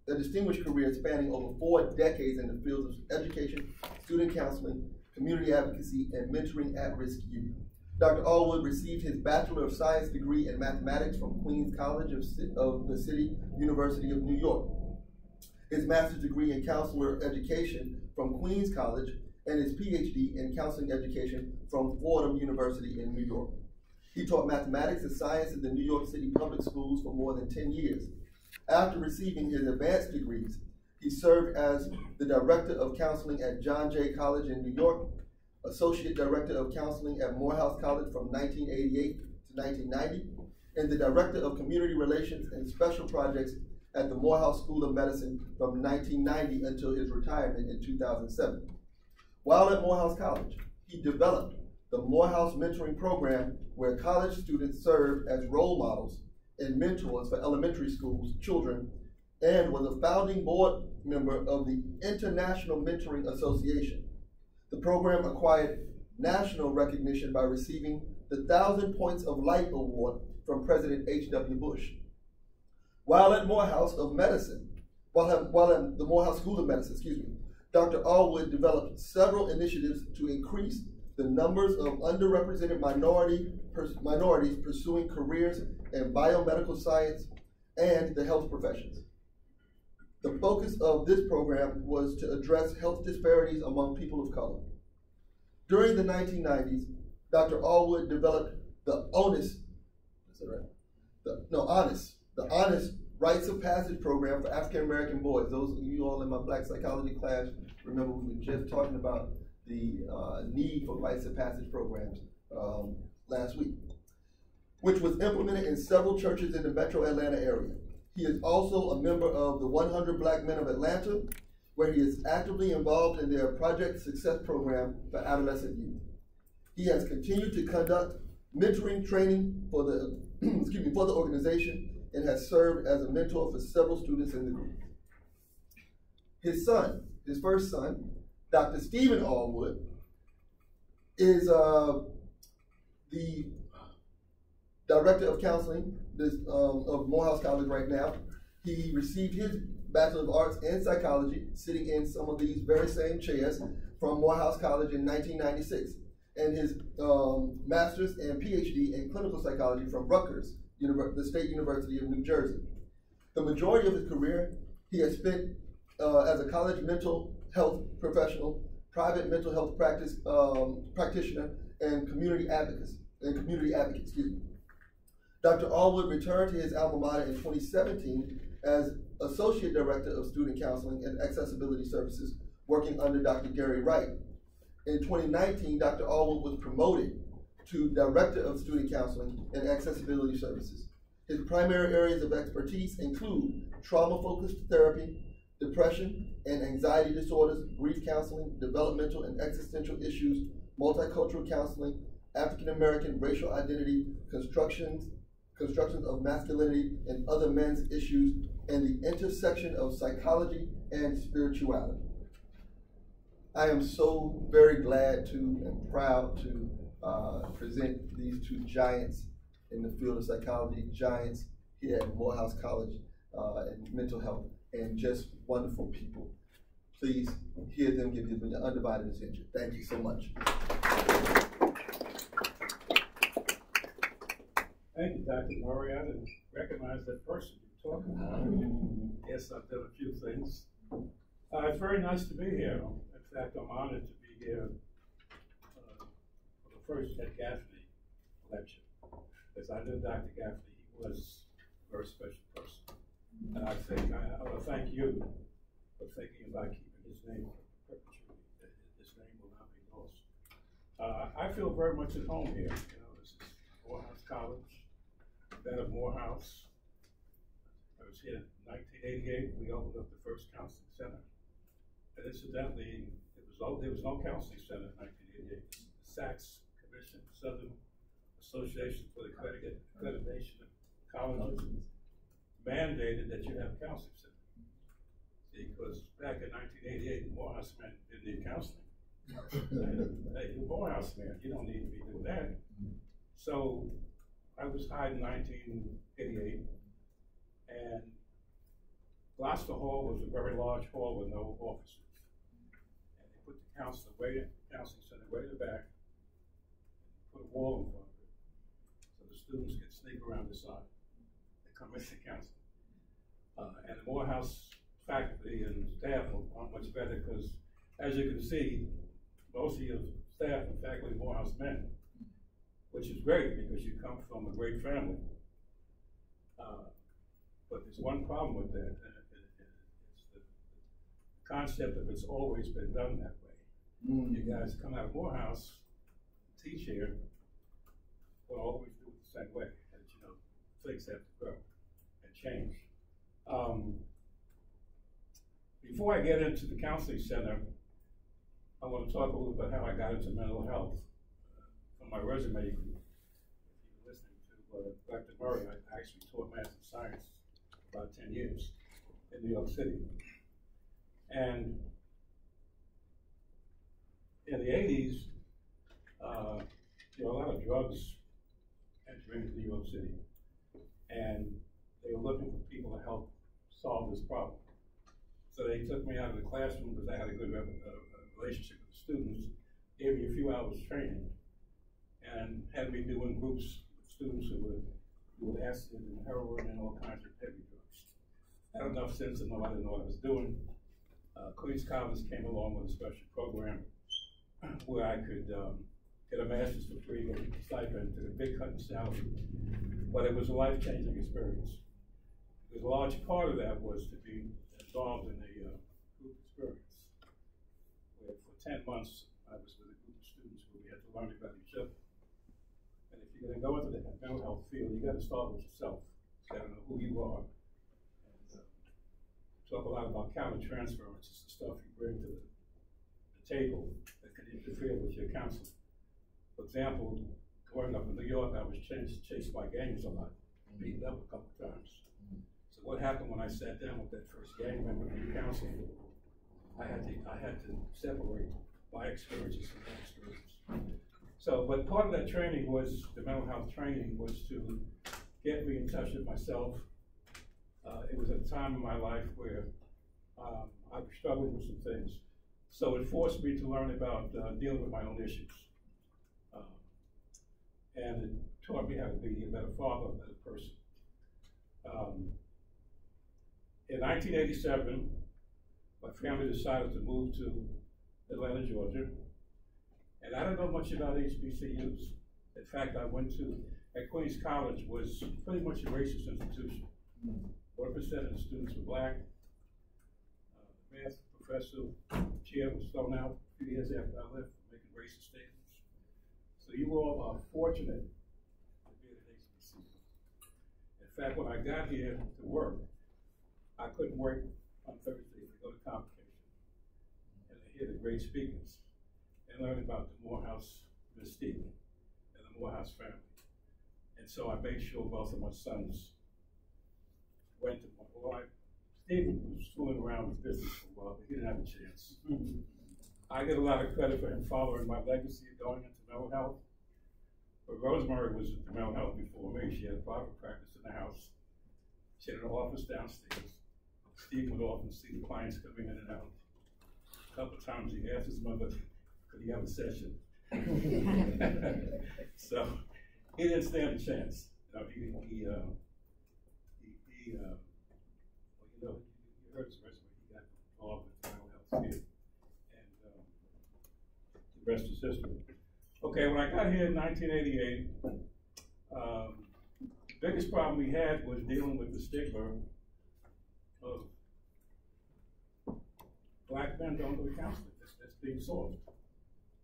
a distinguished career spanning over 4 decades in the fields of education, student counseling, community advocacy, and mentoring at-risk youth. Dr. Allwood received his Bachelor of Science degree in mathematics from Queens College of the City University of New York, his master's degree in counselor education from Queens College, and his PhD in counseling education from Fordham University in New York. He taught mathematics and science in the New York City public schools for more than 10 years. After receiving his advanced degrees, he served as the Director of Counseling at John Jay College in New York, Associate Director of Counseling at Morehouse College from 1988 to 1990, and the Director of Community Relations and Special Projects at the Morehouse School of Medicine from 1990 until his retirement in 2007. While at Morehouse College, he developed the Morehouse Mentoring Program, where college students serve as role models and mentors for elementary schools children, and was a founding board member of the International Mentoring Association. The program acquired national recognition by receiving the 1,000 Points of Light Award from President H.W. Bush. While at the Morehouse School of Medicine, Dr. Allwood developed several initiatives to increase the numbers of underrepresented minorities pursuing careers in biomedical science and the health professions. The focus of this program was to address health disparities among people of color. During the 1990s, Dr. Allwood developed the honest Rites of Passage program for African American boys. Those of you all in my Black psychology class remember we were just talking about the need for Rites of Passage programs last week, which was implemented in several churches in the metro Atlanta area. He is also a member of the 100 Black Men of Atlanta, where he is actively involved in their Project Success program for adolescent youth. He has continued to conduct mentoring training for the for the organization and has served as a mentor for several students in the group. His son, his first son, Dr. Stephen Allwood, is the Director of Counseling of Morehouse College right now. He received his Bachelor of Arts in Psychology, sitting in some of these very same chairs, from Morehouse College in 1996, and his Master's and PhD in Clinical Psychology from Rutgers, the State University of New Jersey. The majority of his career he has spent as a college mental health professional, private mental health practitioner, and community advocate. Dr. Allwood returned to his alma mater in 2017 as Associate Director of Student Counseling and Accessibility Services, working under Dr. Gary Wright. In 2019, Dr. Allwood was promoted to Director of Student Counseling and Accessibility Services. His primary areas of expertise include trauma-focused therapy, depression and anxiety disorders, grief counseling, developmental and existential issues, multicultural counseling, African American racial identity, constructions of masculinity and other men's issues, and the intersection of psychology and spirituality. I am so very glad to and proud to present these two giants in the field of psychology, giants here at Morehouse College and mental health, and just wonderful people. Please hear them give you your undivided attention. Thank you so much. Thank you, Dr. Murray. I didn't recognize that person you're talking about. Yes, I've done a few things. It's very nice to be here. In fact, I'm honored to be here for the first at Gaffney lecture. As I knew Dr. Gaffney, he was a very special person. And I want to thank you for thinking about keeping his name perpetually, that his name will not be lost. I feel very much at home here. You know, this is Morehouse College, then of Morehouse. I was here in 1988. We opened up the first counseling center. And incidentally, there was no counseling center in 1988. The SACS Commission, Southern Association for the Accreditation of Colleges, mandated that you have a counseling center. Because back in 1988, the Morehouse man didn't need counseling. Hey, you're Morehouse man, you don't need to be doing that. So I was hired in 1988, and Gloucester Hall was a very large hall with no offices. And they put the counseling center way in the back, put a wall in front of it, so the students could sneak around the side. They come into counseling. And the Morehouse faculty and staff aren't much better because, as you can see, most of your staff and faculty are Morehouse men, which is great because you come from a great family. But there's one problem with that, and it's the concept of it's always been done that way. You guys come out of Morehouse, teach here, will always do it the same way. And you know, things have to grow and change. Before I get into the counseling center, I want to talk a little bit how I got into mental health. From my resume, if you're listening to Dr. Murray, I actually taught math and science for about 10 years in New York City. And in the 80s, there were a lot of drugs entering into New York City. And they were looking for people to help solve this problem. So they took me out of the classroom because I had a good relationship with the students, gave me a few hours training, and had me doing groups with students who were acid and heroin and all kinds of heavy drugs. I had enough sense to know I didn't know what I was doing. Queens College came along with a special program where I could get a master's for free, get a stipend, to a big cut in salary. But it was a life-changing experience. Because a large part of that was to be involved in a group experience, where for 10 months I was with a group of students where we had to learn about each other. And if you're going to go into the mental health field, you got to start with yourself. You got to know who you are. And talk a lot about countertransference. It's the stuff you bring to the table that can interfere with your counseling. For example, growing up in New York, I was chased by gangs a lot, beaten up a couple times. So what happened when I sat down with that first gang member in counseling? I had to separate my experiences from their experiences. So, but part of that training was, the mental health training was to get me in touch with myself. It was at a time in my life where I was struggling with some things. So it forced me to learn about dealing with my own issues. And it taught me how to be a better father, a better person. In 1987, my family decided to move to Atlanta, Georgia. And I don't know much about HBCUs. In fact, at Queens College was pretty much a racist institution. 1% of the students were black. The math professor chair was thrown out a few years after I left for making racist statements. So you all are fortunate to be at an HBCU. In fact, when I got here to work, I couldn't work on Thursday to go to convocation and to hear the great speakers and learn about the Morehouse mystique and the Morehouse family. And so I made sure both of my sons went to Morehouse. Stephen was fooling around with business for a while, but he didn't have a chance. I get a lot of credit for him following my legacy of going into mental health. But Rosemary was at the mental health before me. She had a private practice in the house. She had an office downstairs. Steve would often see the clients coming in and out. A couple of times he asked his mother, could he have a session? So he didn't stand a chance. You know, you heard his resume. He got involved with the mental health field. And the rest is history. Okay, when I got here in 1988, the biggest problem we had was dealing with the stigma of black men don't go to counseling. That's being solved.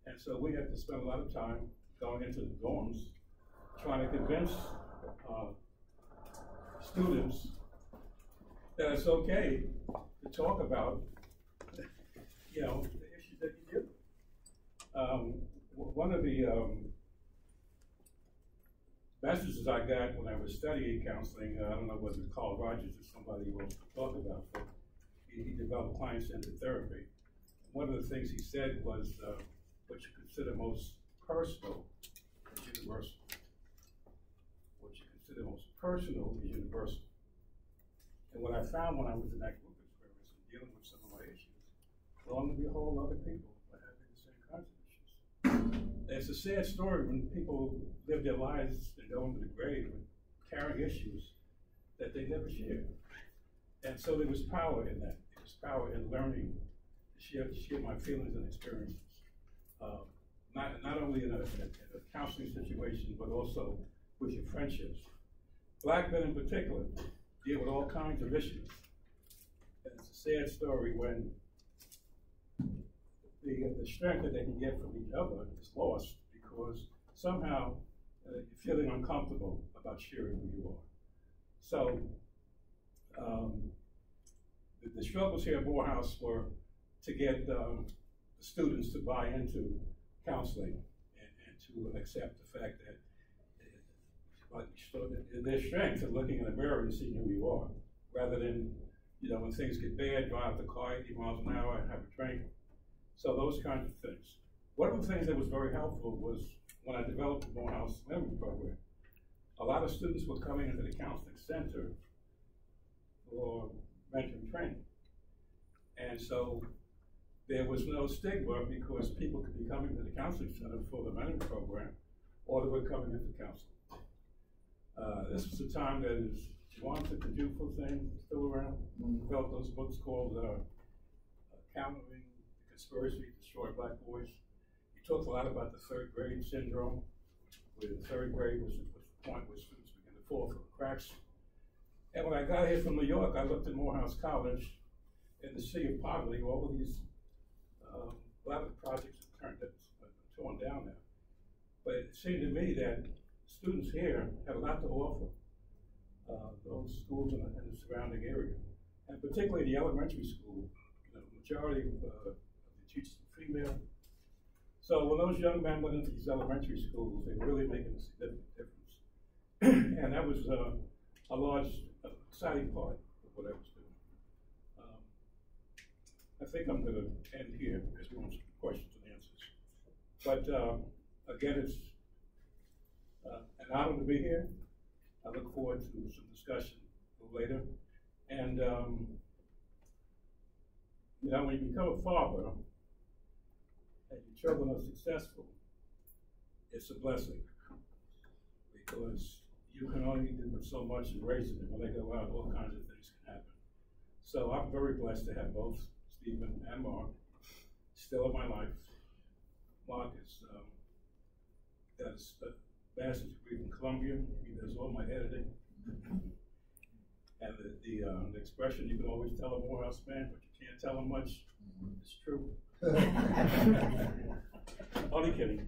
And so we had to spend a lot of time going into the dorms trying to convince students that it's okay to talk about, you know, the issues that you do. One of the messages I got when I was studying counseling, I don't know whether Carl Rogers or somebody wants to talk about, but he developed client-centered therapy. One of the things he said was, what you consider most personal is universal. What you consider most personal is universal. And what I found when I was in that group experience and dealing with some of my issues, lo and behold, other people were having the same kinds of issues. It's a sad story when people live their lives and go into the grave with carrying issues that they never shared. And so there was power in that. There was power in learning to share my feelings and experiences. Not only in a counseling situation, but also with your friendships. Black men in particular deal with all kinds of issues. And it's a sad story when the strength that they can get from each other is lost because somehow you're feeling uncomfortable about sharing who you are. So the struggles here at Morehouse were to get the students to buy into counseling and to accept the fact that their strength in looking in the mirror and seeing who you are, rather than, when things get bad, go out the car 80 miles an hour and have a drink. So those kinds of things. One of the things that was very helpful was when I developed the Morehouse Memory Program. A lot of students were coming into the counseling center for mentoring training. And so there was no stigma because people could be coming to the counseling center for the mentoring program, or they were coming into counseling. This was a time that is wanted to do for thing still around. Developed those books called Countering the Conspiracy to Destroy Black Boys. He talked a lot about the third grade syndrome, where the third grade was the point where students began to fall through the cracks. And when I got here from New York, I looked at Morehouse College in the sea of poverty. All of these, a lot of the projects have torn down now. But it seemed to me that students here have a lot to offer those schools in the surrounding area, and particularly the elementary school. The majority of the teachers are female. So when those young men went into these elementary schools, they were really making a significant difference. And that was a large, exciting part of what I was doing. I think I'm going to end here because we want some questions and answers. But again, it's an honor to be here. I look forward to some discussion a little later. And when you become a father and your children are successful, it's a blessing because you can only do so much in raising them. When they go out, all kinds of things can happen. So I'm very blessed to have both Stephen and Mark still in my life. Mark is does a master's degree from Columbia. He does all my editing. And the expression, you can always tell a Morehouse man, but you can't tell him much. It's true. Only kidding.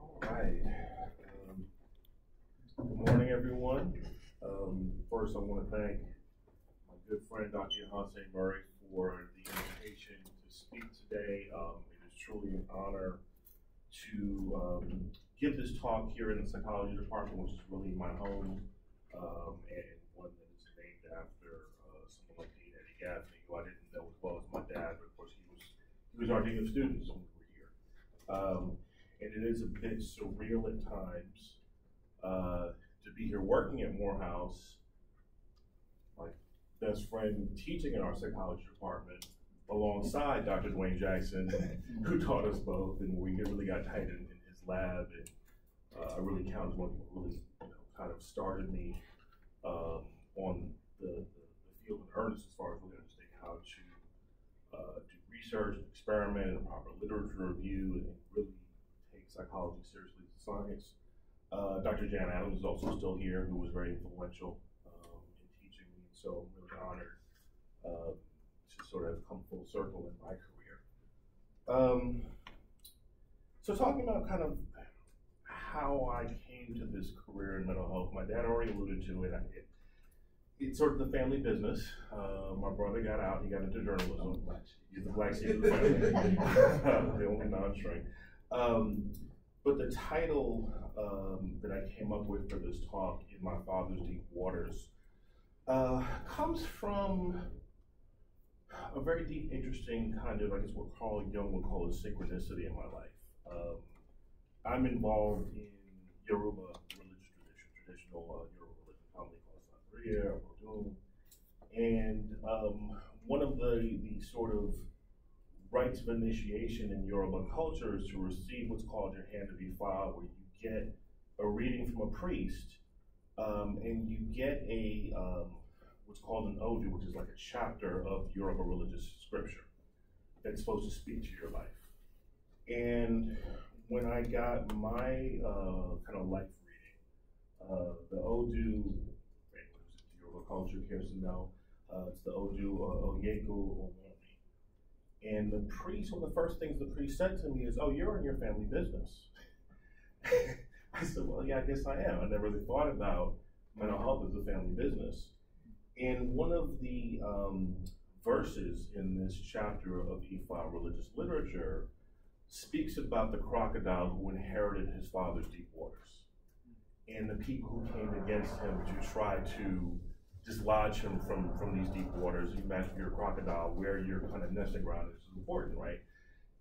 All right. Good morning, everyone. First, I want to thank my good friend, Dr. St. Murray, for the invitation to speak today. It is truly an honor to give this talk here in the psychology department, which is really my home, and one that is named after someone like Eddie Gaffney, who I didn't know as well as my dad, but of course he was our dean of students when we were here. And it is a bit surreal at times to be here working at Morehouse, my best friend teaching in our psychology department, alongside Dr. Dwayne Jackson, who taught us both, and we really got tight in his lab, and I really count as one who really kind of started me on the field in earnest as far as really understanding how to do research, experiment, and proper literature review, and really take psychology seriously as a science. Dr. Jan Adams is also still here, who was very influential in teaching me, so I'm really honored to sort of come full circle in my career. So talking about kind of how I came to this career in mental health, my dad already alluded to it. It's sort of the family business. My brother got out, he got into journalism. He's the black sheep of the family, the only non-shrink. But the title that I came up with for this talk, In My Father's Deep Waters, comes from a very deep, interesting kind of, I guess what Young would call a synchronicity in my life. I'm involved in Yoruba religious traditional Yoruba religion family called Santeria or Vodun. And one of the sort of rites of initiation in Yoruba culture is to receive what's called your hand of Ifa, where you get a reading from a priest, and you get a what's called an Odu, which is like a chapter of Yoruba religious scripture that's supposed to speak to your life. And when I got my kind of life reading, the Odu, Yoruba culture cares to know, it's the Odu Oyeko Owoni. And the priest, one of the first things the priest said to me is, "Oh, you're in your family business." I said, "Well, yeah, I guess I am. I never really thought about mental health as a family business." And one of the verses in this chapter of Ifa religious literature speaks about the crocodile who inherited his father's deep waters, and the people who came against him to try to dislodge him from these deep waters. You imagine you're a crocodile, where your kind of nesting ground is important, right?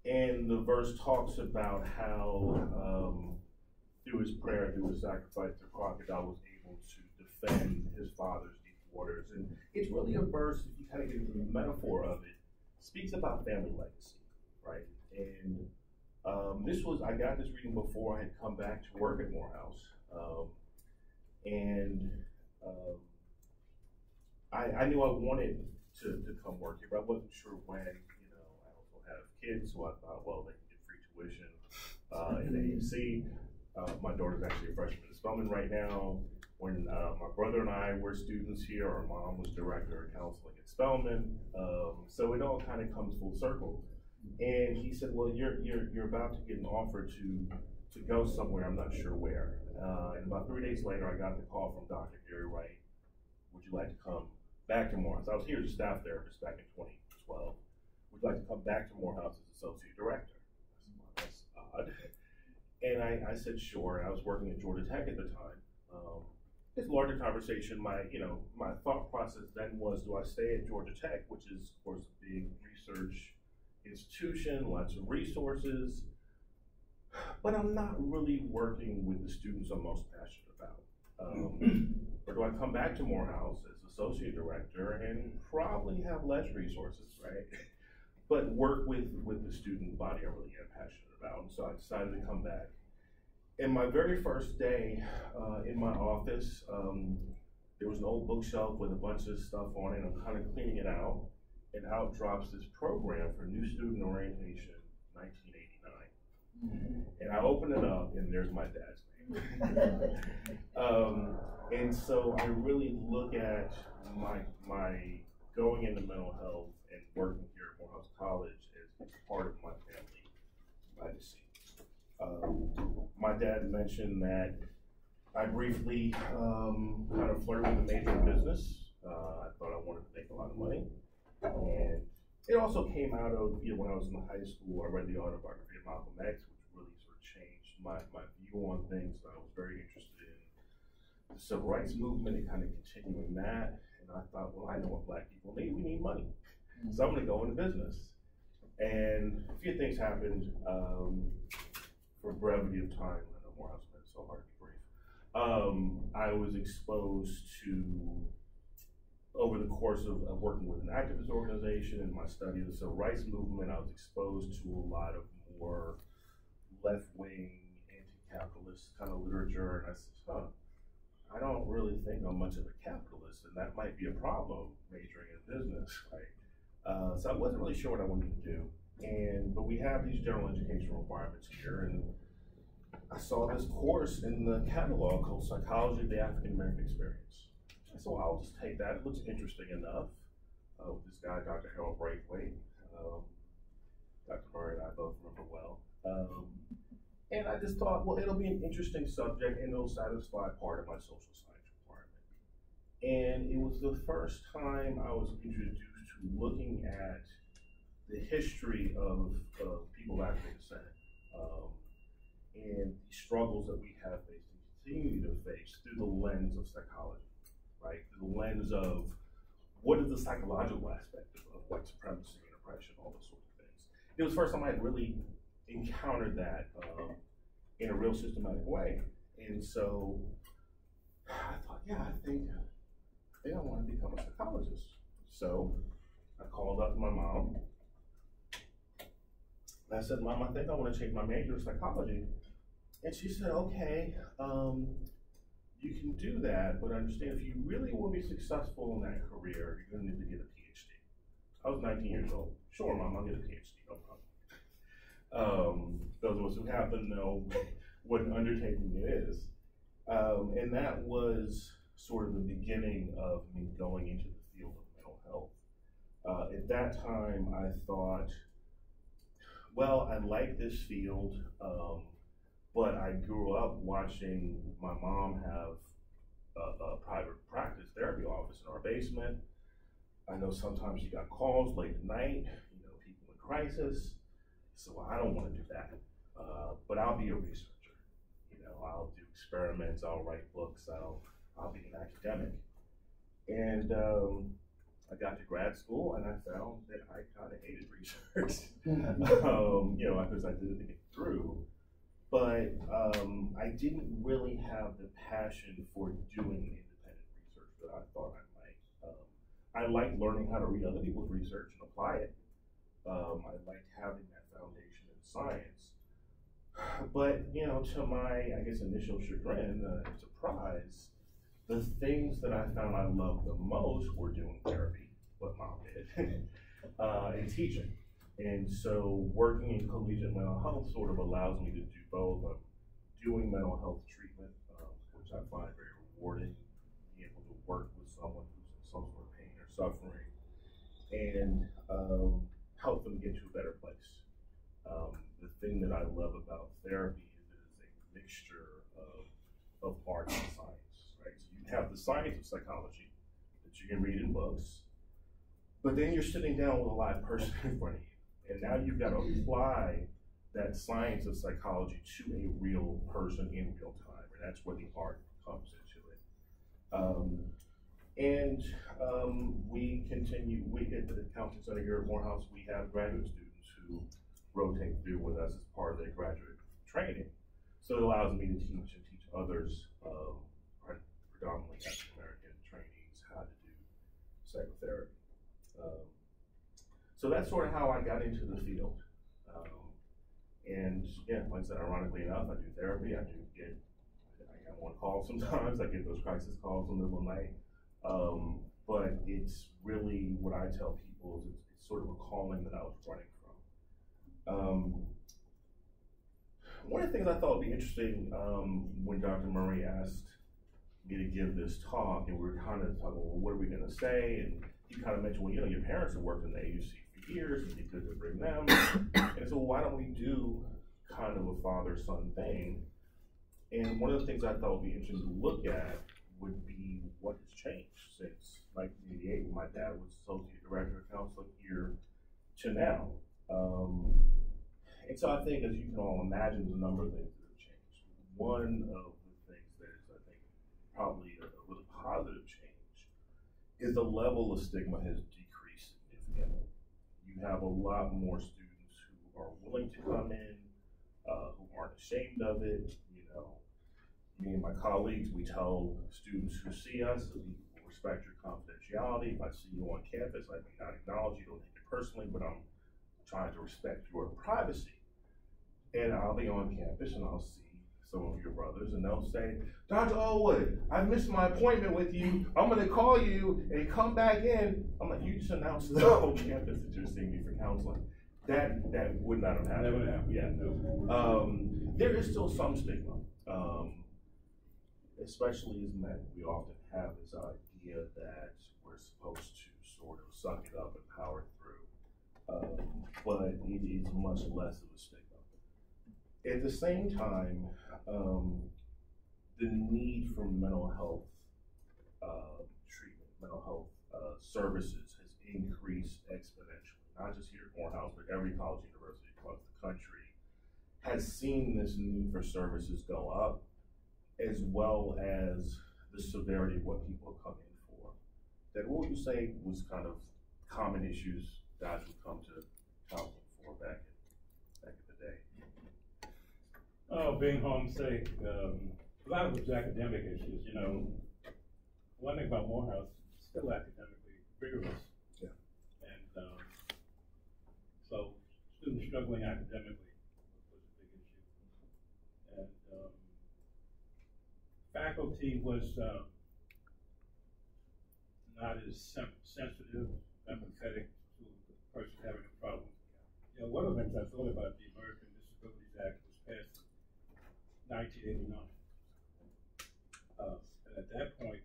And the verse talks about how through his prayer, through his sacrifice, the crocodile was able to defend his father's deep waters. And it's really a verse, if you kind of get into the metaphor of it, speaks about family legacy, right? And I got this reading before I had come back to work at Morehouse. I knew I wanted to come work here, but I wasn't sure when. I also have kids, so I thought, well, they can get free tuition in AMC. My daughter's actually a freshman at Spelman right now. When my brother and I were students here, our mom was director of counseling at Spelman. So it all kind of comes full circle. And he said, "Well, you're about to get an offer to go somewhere. I'm not sure where." And about 3 days later, I got the call from Dr. Gary Wright. "Would you like to come back to Morehouse?" I was here as a staff therapist back in 2012. "Would you like to come back to Morehouse as associate director?" I said, "Well, that's odd." And I said, sure. And I was working at Georgia Tech at the time. It's a larger conversation. My thought process then was, do I stay at Georgia Tech, which is, of course, a big research institution, lots of resources, but I'm not really working with the students I'm most passionate about. Or do I come back to Morehouse as associate director and probably have less resources, right? But work with the student body I really am passionate about. And so I decided to come back. And my very first day in my office, there was an old bookshelf with a bunch of stuff on it. I'm kind of cleaning it out, and out drops this program for new student orientation, 1989. And I open it up, and there's my dad's name. And so I really look at my going into mental health and working here at Morehouse College as part of my family legacy. My dad mentioned that I briefly kind of flirted with a major in business. I thought I wanted to make a lot of money. And it also came out of, when I was in high school, I read the autobiography of Malcolm X, which really sort of changed my view on things. I was very interested in the civil rights movement and kind of continuing that. And I thought, well, I know what Black people need. We need money. So I'm going to go into business. And a few things happened. For brevity of time, I know Morehouse has been so hard to be brief. I was exposed to, over the course of working with an activist organization and my study of the civil rights movement, I was exposed to a lot of more left-wing, anti-capitalist kind of literature. And I said, I don't really think I'm much of a capitalist, and that might be a problem majoring in business, right? So I wasn't really sure what I wanted to do. But we have these general education requirements here, and I saw this course in the catalog called Psychology of the African American Experience. I said, well, I'll just take that. It looks interesting enough. With this guy, Dr. Harold Braithwaite, Dr. Murray and I both remember well. And I just thought, well, it'll be an interesting subject, and it'll satisfy part of my social science requirement. And it was the first time I was introduced to looking at the history of people of African descent and the struggles that we have faced and continue to face through the lens of psychology, right? Through the lens of what is the psychological aspect of white supremacy and oppression, all those sorts of things. It was the first time I had really encountered that in a real systematic way. And so I thought, yeah, I think I want to become a psychologist. So I called up my mom. I said, Mom, I think I want to change my major to psychology. And she said, okay, you can do that, but understand if you really want to be successful in that career, you're going to need to get a PhD. I was 19 years old. Sure, Mom, I'll get a PhD, no problem. Those of us who happen to know what an undertaking it is. And that was sort of the beginning of me going into the field of mental health. At that time, I thought, well, I like this field, but I grew up watching my mom have a private practice therapy office in our basement. I know sometimes she got calls late at night, people in crisis. So I don't want to do that, but I'll be a researcher. I'll do experiments, I'll write books, I'll be an academic. And I got to grad school and I found that I kind of hated research, because I didn't get through. But I didn't really have the passion for doing independent research that I thought I might. I liked learning how to read other people's research and apply it. I liked having that foundation in science. But, to my, I guess, initial chagrin and surprise, the things that I found I loved the most were doing therapy, what Mom did, and teaching. And so working in collegiate mental health sort of allows me to do both. I'm doing mental health treatment, which I find very rewarding, being able to work with someone who's in some sort of pain or suffering, and help them get to a better place. The thing that I love about therapy is it is a mixture of art and science, right? So you have the science of psychology that you can read in books, but then you're sitting down with a live person in front of you. And now you've got to apply that science of psychology to a real person in real time, and that's where the art comes into it. We continue, at the Counseling Center here at Morehouse, we have graduate students who rotate through with us as part of their graduate training. So it allows me to teach and teach others, predominantly African American trainees, how to do psychotherapy. So that's sort of how I got into the field. And yeah, like I said, ironically enough, I do therapy. I get on call sometimes. I get those crisis calls in the middle of the night. But it's really what I tell people is it's sort of a calling that I was running from. One of the things I thought would be interesting when Dr. Murray asked me to give this talk, and we were kind of talking, well, what are we going to say? And he kind of mentioned, well, your parents have worked in the AUC for years, it'd be good to bring them. And so why don't we do kind of a father-son thing? And one of the things I thought would be interesting to look at would be what has changed since 1988 when my dad was Associate Director of Counseling here to now. And so I think, as you can all imagine, there's a number of things that have changed. One of the things that is, I think, probably a really positive change is the level of stigma has decreased significantly. You have a lot more students who are willing to come in, who aren't ashamed of it. Me and my colleagues, we tell students who see us that we respect your confidentiality. If I see you on campus, I may not acknowledge you, don't take it personally, but I'm trying to respect your privacy. And I'll be on campus and I'll see some of your brothers and they'll say, Dr. Allwood, I missed my appointment with you. I'm gonna call you and come back in. I'm like, you just announced to the whole campus that you're seeing me for counseling. That would not have happened. Never happened. Yeah. No. There is still some stigma, especially as men. We often have this idea that we're supposed to sort of suck it up and power through. But it is much less of a stigma. At the same time, the need for mental health treatment, mental health services has increased exponentially, not just here at Morehouse, but every college university across the country has seen this need for services go up, as well as the severity of what people have come in for. That what would you say was kind of common issues guys would come to counseling for back in the day? Oh, being homesick, A lot of it was academic issues, you know. One thing about Morehouse, it's still academically rigorous. Yeah. And so students struggling academically was a big issue. And faculty was not as sensitive, empathetic to the person having a problem. You know, one of the things I thought about, the American Disabilities Act was passed in 1989. And at that point,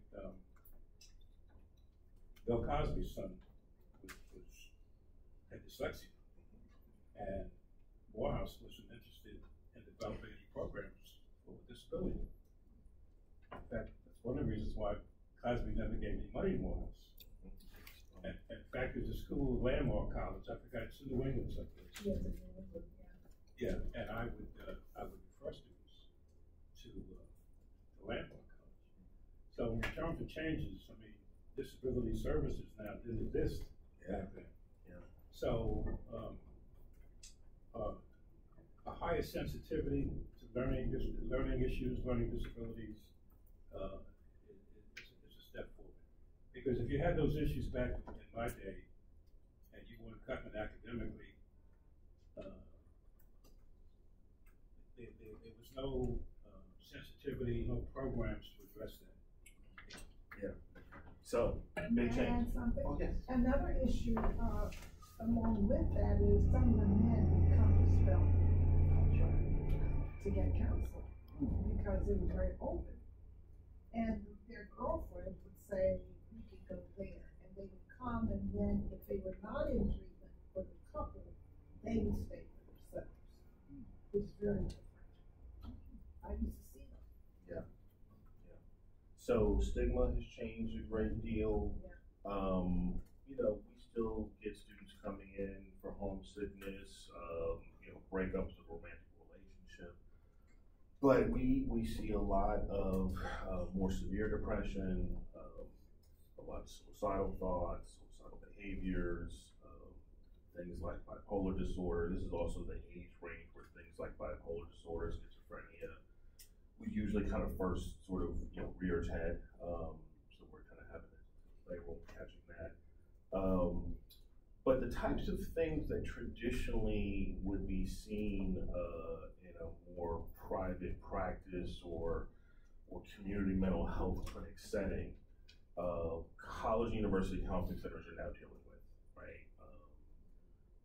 Bill Cosby's son had dyslexia, and Morehouse wasn't interested in developing any programs for disability. In fact, that's one of the reasons why Cosby never gave any money to Morehouse. And in fact, there's a school, Landmark College, I forgot, it's in New England someplace. Yes, in New England, yeah. Yeah, and I would refer students to Landmark College. So in terms of changes, I mean, disability services now didn't exist back then. Yeah. So a higher sensitivity to learning issues, learning disabilities is a step forward. Because if you had those issues back in my day, and you weren't cutting it academically, there was no sensitivity, no programs to address that. Yeah. So, big Can I change. add something? Oh, yes. Another issue along with that is some of the men come to spell culture to get counsel because it was very open. And their girlfriend would say, you could go there. And they would come, and then if they were not in treatment for the couple, they would stay for themselves. It's very different. I used to see them. Yeah. Yeah. So stigma has changed a great deal. Yeah. You know, we still get students coming in for homesickness, you know, breakups of romantic relationship. But we see a lot of more severe depression, a lot of suicidal thoughts, suicidal behaviors, things like bipolar disorder. This is also the age range where things like bipolar disorder, schizophrenia, we usually kind of first sort of, you know, rear its head. So we're kind of having to play a role catching that. But the types of things that traditionally would be seen in a more private practice or community mental health clinic setting, college university counseling centers are now dealing with, right?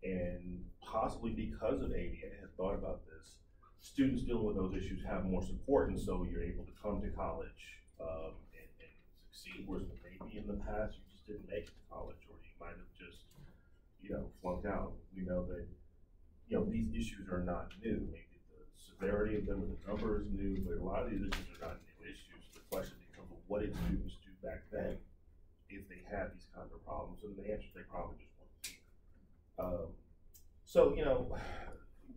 And possibly because of ADA, I had thought about this, students dealing with those issues have more support, and so you're able to come to college and succeed, whereas maybe in the past you just didn't make it to college, or you might have just, you know, flunked out. We know that, you know, these issues are not new. Maybe the severity of them or the number is new, but a lot of these issues are not new issues. The question becomes, well, what did students do back then if they had these kinds of problems? And the answer, they probably just weren't here. So, you know,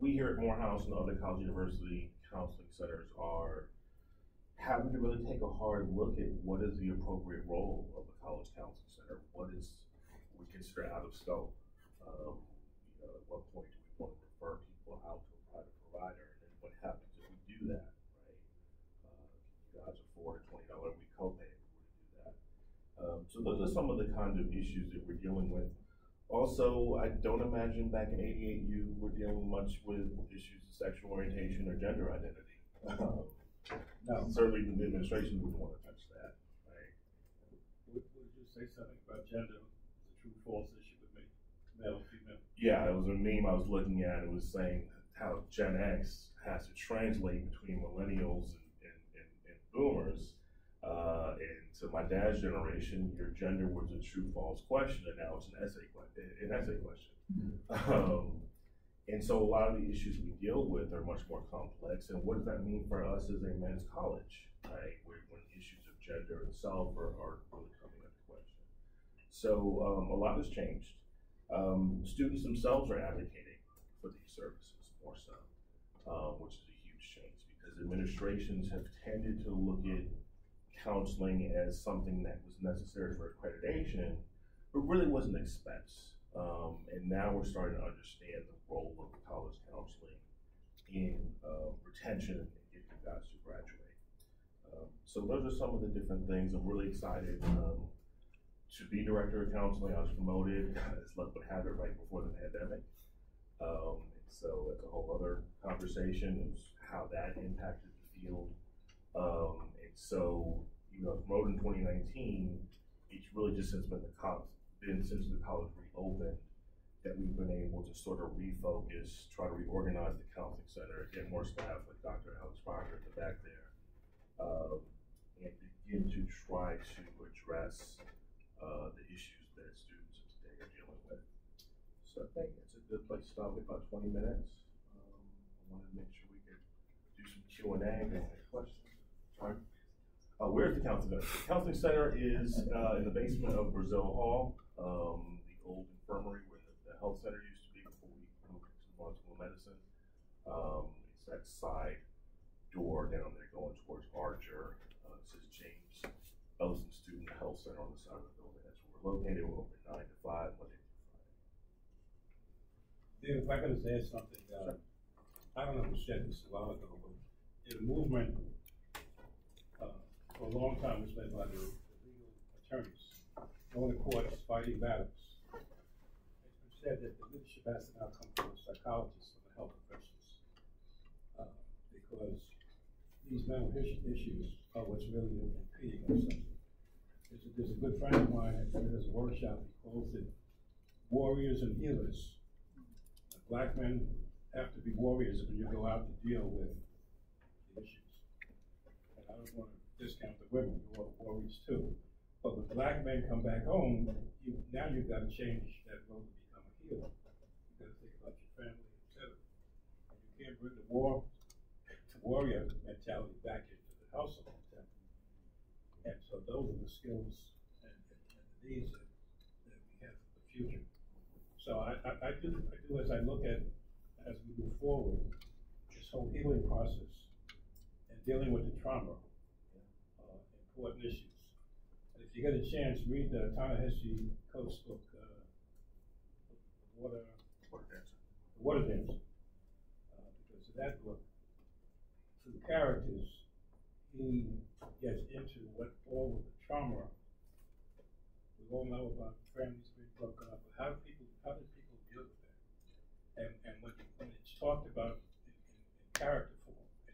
we here at Morehouse and other college university counseling centers are having to really take a hard look at what is the appropriate role of a college counseling center. What is we consider out of scope? You know, at what point do we want to refer people out to a private provider? And then what happens if we do that, right? You guys afford a $20 a week copay if we were to do that. So those are some of the kind of issues that we're dealing with. Also, I don't imagine back in '88 you were dealing much with issues of sexual orientation or gender identity. No, certainly the administration wouldn't want to touch that, right? Would you say something about gender, the true false issue with me, male, female? Yeah, it was a meme I was looking at. It was saying how Gen X has to translate between millennials and boomers. And to my dad's generation, your gender was a true false question, and now it's an essay question. Mm-hmm. And so a lot of the issues we deal with are much more complex. And what does that mean for us as a men's college, right? When issues of gender itself are really coming into question. So a lot has changed. Students themselves are advocating for these services more so, which is a huge change because administrations have tended to look at counseling as something that was necessary for accreditation, but really was an expense. And now we're starting to understand the role of college counseling in retention and getting guys to graduate. So those are some of the different things. I'm really excited to be director of counseling. I was promoted, as luck would have it, right before the pandemic. So that's a whole other conversation, is how that impacted the field. And so, promoted in 2019, it's really just since the college reopened that we've been able to sort of refocus, try to reorganize the counseling center, get more staff like Dr. Alex Barker at the back there, and begin to try to address the issues that students of today are dealing with. So I think it's a good place to stop with about 20 minutes. I wanted to make sure we could do some Q&A. Any questions? Sorry. Where's the counseling center? The counseling center is in the basement of Brazil Hall, the old infirmary where the health center used to be before we moved into multiple medicine. It's that side door down there going towards Archer. It says James Ellison Student Health Center on the side of the building. That's where we're located. We're open 9 to 5, Monday through Friday. Dave, if I could just add something, I don't know who said this a while ago, but the movement for a long time was led by the legal attorneys, going to courts, fighting battles. It's been said that the leadership has to now come from psychologists and the health professionals, because these mental issues are what's really impeding on something. There's a good friend of mine that does a workshop. He calls it warriors and healers. Black men have to be warriors when you go out to deal with the issues. And I don't want to discount the women who are warriors too. But when black men come back home, now you've got to change that role to become a healer. You've got to think about your family, etc. And you can't bring the warrior mentality back into the household. And so those are the skills and the needs that we have for the future. So I do as I look at, as we move forward, this whole healing process and dealing with the trauma, important issues. And if you get a chance, read the Ta-Nehisi Coates book, The Water Dancer. Because of that book, through characters, he gets into what all of the trauma. We all know about families being broken up, but how do people deal with that? And when it's talked about in character form, and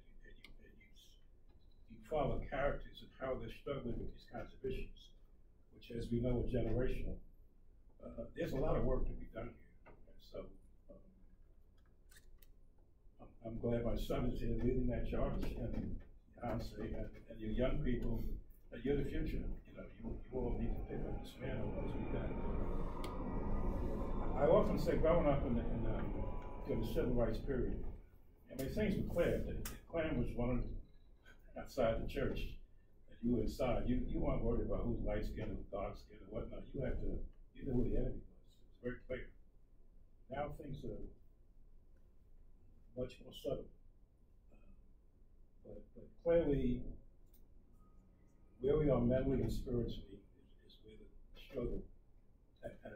you follow characters and how they're struggling with these kinds of issues, which, as we know, are generational. There's a lot of work to be done here, and so I'm glad my son is here leading that charge, and and you young people, you're the future. You all need to pick up this mantle as we got. I often say, growing up during the civil rights period, I mean, things were clear. The Klan was one outside the church, and you were inside. You weren't worried about who's light skinned or dark skinned or whatnot. You knew who the enemy was. It's very clear. Now things are much more subtle. But clearly, where we are mentally and spiritually is where the struggle has to go.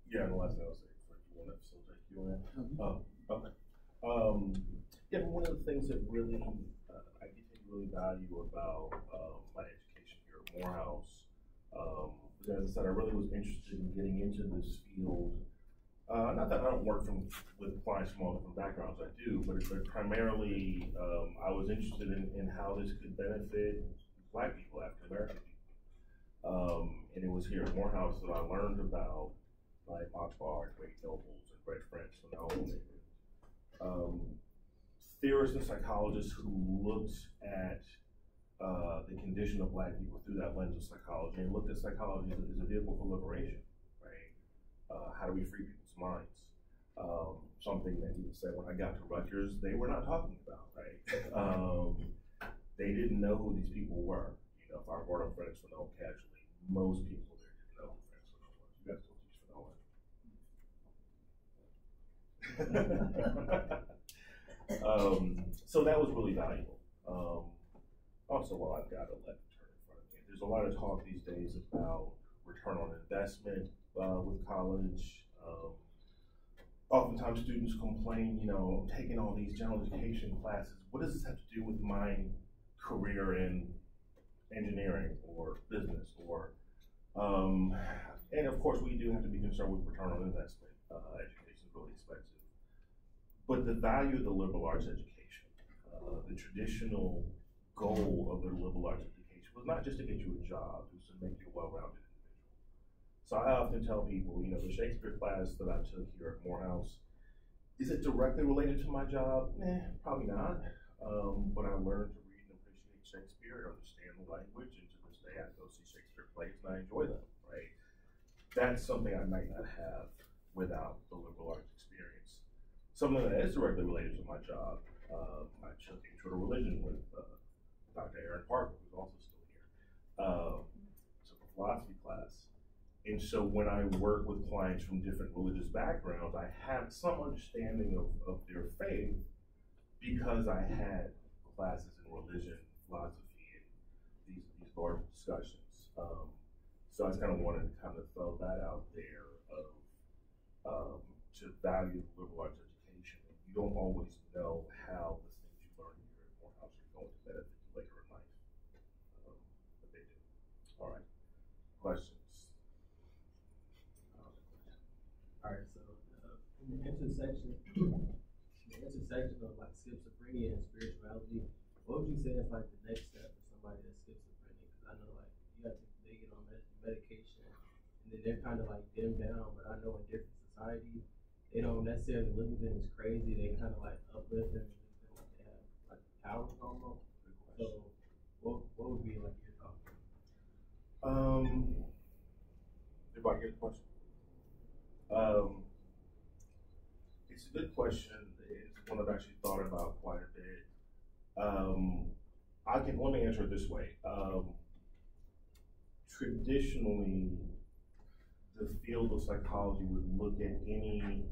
Yeah, and the last thing I'll say, you want to facilitate Q&A? Okay. Yeah, but one of the things that really, I really value about my education here at Morehouse, as I said, I really was interested in getting into this field. Not that I don't work with clients from all different backgrounds, I do, but primarily I was interested in how this could benefit Black people, African American people. And it was here at Morehouse that I learned about like Akbar, Wade Nobles, and Fred French, theorists and psychologists who looked at the condition of Black people through that lens of psychology and looked at psychology as a vehicle for liberation, right? How do we free people's minds? Something that you would say when I got to Rutgers, they were not talking about, right? They didn't know who these people were. If I brought up French Fanon casually, most people there didn't know who French Fanon was. You guys don't teach Fanon. So that was really valuable. Also, while I've got a lecture in front of me, there's a lot of talk these days about return on investment with college. oftentimes students complain, you know, taking all these general education classes, what does this have to do with my career in engineering or business or, and of course we do have to be concerned with return on investment. Education is really expensive. But the value of the liberal arts education, the traditional goal of the liberal arts education was not just to get you a job, it was to make you a well-rounded individual. So I often tell people, you know, the Shakespeare class that I took here at Morehouse, is it directly related to my job? Probably not. But I learned to read and appreciate Shakespeare, understand the language, and to this day I go see Shakespeare plays and I enjoy them, right? That's something I might not have without the liberal arts experience. Something that is directly related to my job, I took Intro to Religion with Dr. Aaron Parker, who's also still here. Took a philosophy class. And so when I work with clients from different religious backgrounds, I have some understanding of their faith because I had classes in religion, philosophy, and these large discussions. So I just kind of wanted to kind of throw that out there of to value liberal arts education. You don't always know how the things you learn here at Morehouse are going to benefit you later in life, but they do. All right, questions? All right, so in the intersection of like schizophrenia and spirituality, what would you say is like the next step for somebody that's schizophrenic? Because I know like they get on medication and then they're kind of like dimmed down, but I know in different societies they don't necessarily look at them as crazy. They kind of like uplift them and look at them like they have like powers almost. So what would be like your thought? Everybody get the question? It's a good question. It's one I've actually thought about quite a bit. Let me answer it this way. Traditionally, the field of psychology would look at any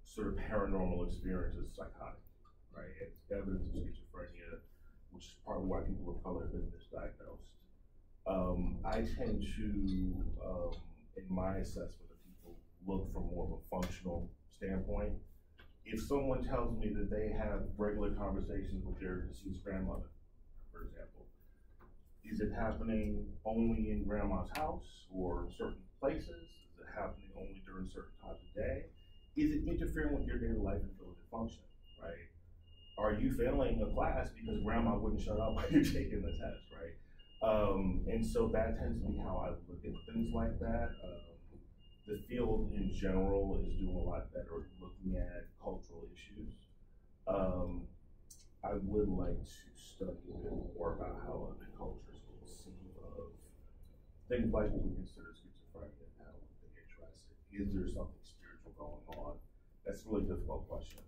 sort of paranormal experience as psychotic, right? It's evidence of schizophrenia, which is partly why people of color have been misdiagnosed. I tend to, in my assessment of people, look from more of a functional standpoint. If someone tells me that they have regular conversations with their deceased grandmother, for example, is it happening only in grandma's house or certain places? Is it happening only during certain times of day? Is it interfering with your daily life and ability to function, right? Are you failing a class because grandma wouldn't shut up while you're taking the test, right? And so that tends to be how I look at things like that. The field in general is doing a lot better at looking at cultural issues. I would like to study a bit more about how other cultures conceive of things like what we consider schizophrenia and how they address it. Is there something spiritual going on? That's a really difficult question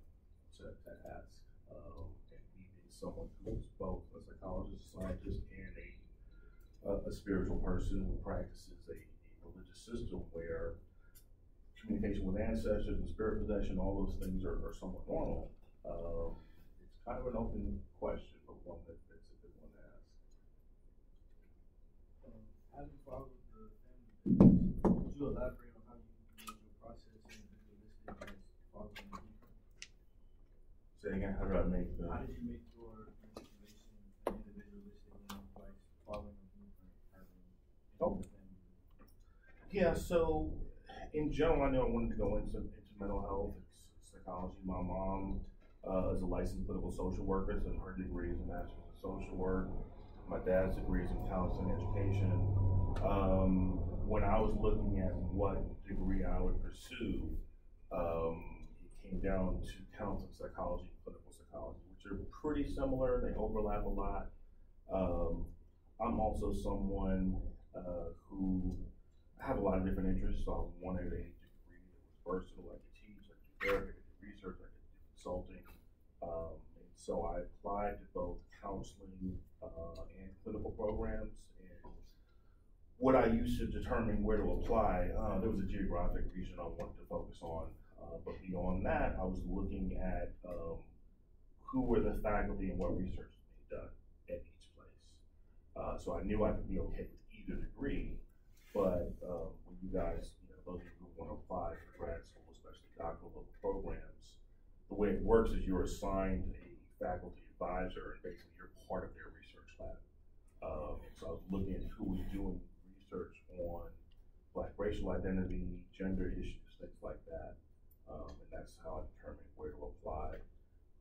to ask. And me being someone who's both a psychologist, a scientist, and a spiritual person who practices a religious system where communication with ancestors and spirit possession, all those things are somewhat normal. It's kind of an open question, but one that's a good one to ask. How do you follow the family? Could you elaborate on how you made your process individualistic and following the blueprint? Say again, how do I make the... How did you make your situation individualistic and like following the blueprint having Oh. Yeah, so in general, I knew I wanted to go into mental health, psychology. My mom is a licensed political social worker, so her degree is a master's in social work. My dad's degree is in counseling education. When I was looking at what degree I would pursue, it came down to counseling psychology and clinical psychology, which are pretty similar. They overlap a lot. I'm also someone who I have a lot of different interests, so I wanted a degree that was versatile. I could teach, I could do therapy, I could do research, I could do consulting. And so I applied to both counseling and clinical programs. And what I used to determine where to apply, there was a geographic region I wanted to focus on. But beyond that, I was looking at who were the faculty and what research was being done at each place. So I knew I could be okay with either degree. But when you guys, those of you who want to apply for grad school, especially doctoral programs, the way it works is you're assigned a faculty advisor, and basically you're part of their research lab. So I was looking at who was doing research on Black racial identity, gender issues, things like that. And that's how I determined where to apply.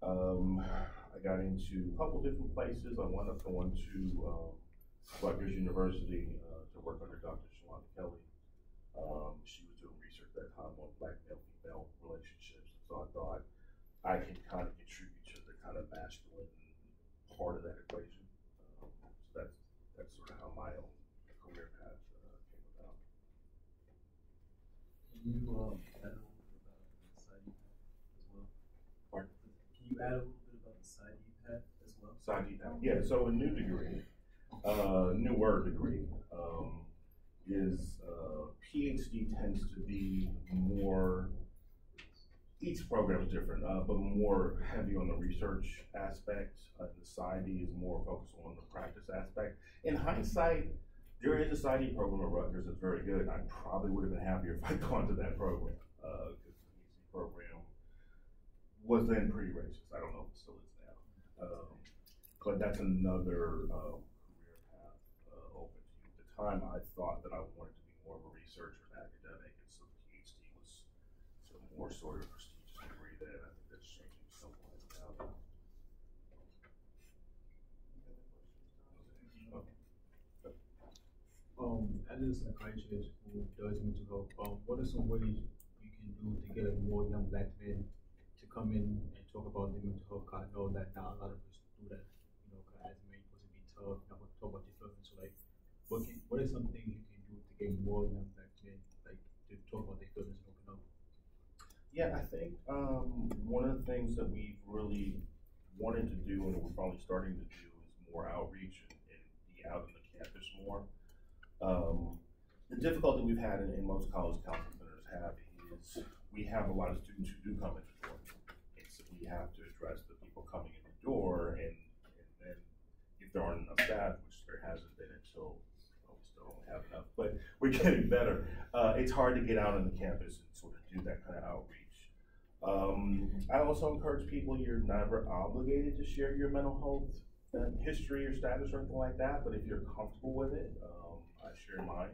I got into a couple different places. I wound up going to Rutgers University to work under Dr. Shalonda Kelly. She was doing research at that time on Black male-female relationships. So I thought I could kind of contribute to the kind of masculine part of that equation. So that's sort of how my own career path came about. Can you add a little bit about the side you had as well? Pardon? Can you add a little bit about the side you had as well? Side path. Yeah, so a new degree, newer degree, is PhD tends to be more, each program is different, but more heavy on the research aspect. The PsyD is more focused on the practice aspect. In hindsight, there is a PsyD program at Rutgers that's very good. I probably would have been happier if I'd gone to that program, because the PhD program was then pretty racist. I don't know if it still is now. But that's another career path open to you. At the time, I thought that I wanted to be more of a researcher and academic, and so the PhD was the more sort of prestigious degree there. I think that's changing somewhat now. As a psychiatrist who does mental health, what are some ways you can do to get more young Black men to come in and talk about their mental health? I know that not a lot of us do that, you know, because as men, you're supposed to be tough, not want to talk about your feelings. So, like, what are some things you can do to get more young Black men, like, to talk about their feelings and open up? Yeah, I think one of the things that we've really wanted to do, and we're probably starting to do, is more outreach and be out on the campus more. The difficulty we've had in most college counseling centers is we have a lot of students who do come in the door, and so we have to address the people coming in the door, and then if there aren't enough staff, which there hasn't been until, well, we still don't have enough, but we're getting better. It's hard to get out on the campus and sort of do that kind of outreach. I also encourage people, you're never obligated to share your mental health history or status or anything like that, but if you're comfortable with it, I share mine.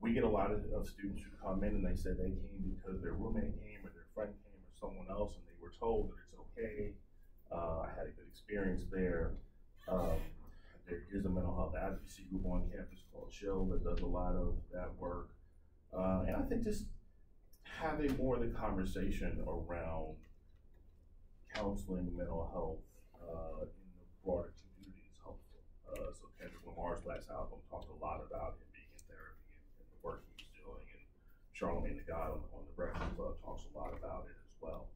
We get a lot of students who come in and they said they came because their roommate came or their friend came or someone else, and they were told that it's okay. I had a good experience there. There is a mental health advocacy group on campus called Chill that does a lot of that work. And I think just having more of the conversation around counseling, mental health in the broader community is helpful. So Kendrick Lamar's last album talked a lot about him being in therapy and the work he was doing, and Charlamagne the God on the Breakfast Club talks a lot about it as well.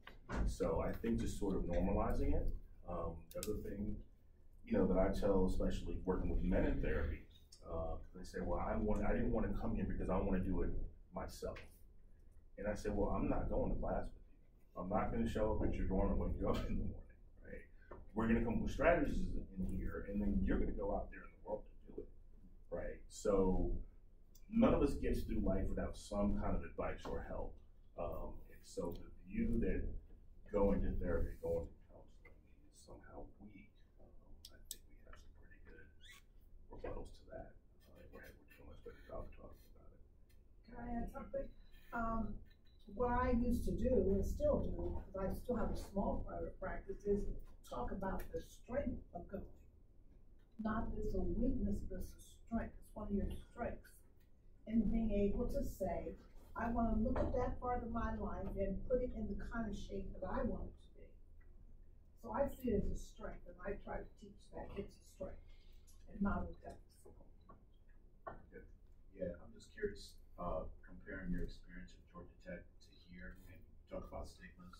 So I think just sort of normalizing it. The other thing, that I tell, especially working with men in therapy, they say, well, I didn't want to come here because I want to do it myself. And I said, well, I'm not going to class with you. I'm not going to show up at your dorm and wake you up in the morning, right? We're going to come with strategies in here, and then you're going to go out there in the world to do it, right? So none of us gets through life without some kind of advice or help. And so the view that going to therapy, going to counseling is somehow weak, I think we have some pretty good rebuttals to that. We're doing much better job talking about it. Can I add something? What I used to do, and still do, because I still have a small private practice, is talk about the strength of going. Not as a weakness, but as a strength. It's one of your strengths. And being able to say, I want to look at that part of my life and put it in the kind of shape that I want it to be. So I see it as a strength, and I try to teach that it's a strength and not a deficit. Yeah, I'm just curious, comparing your experience at Georgia Tech to here, and you talk about stigmas.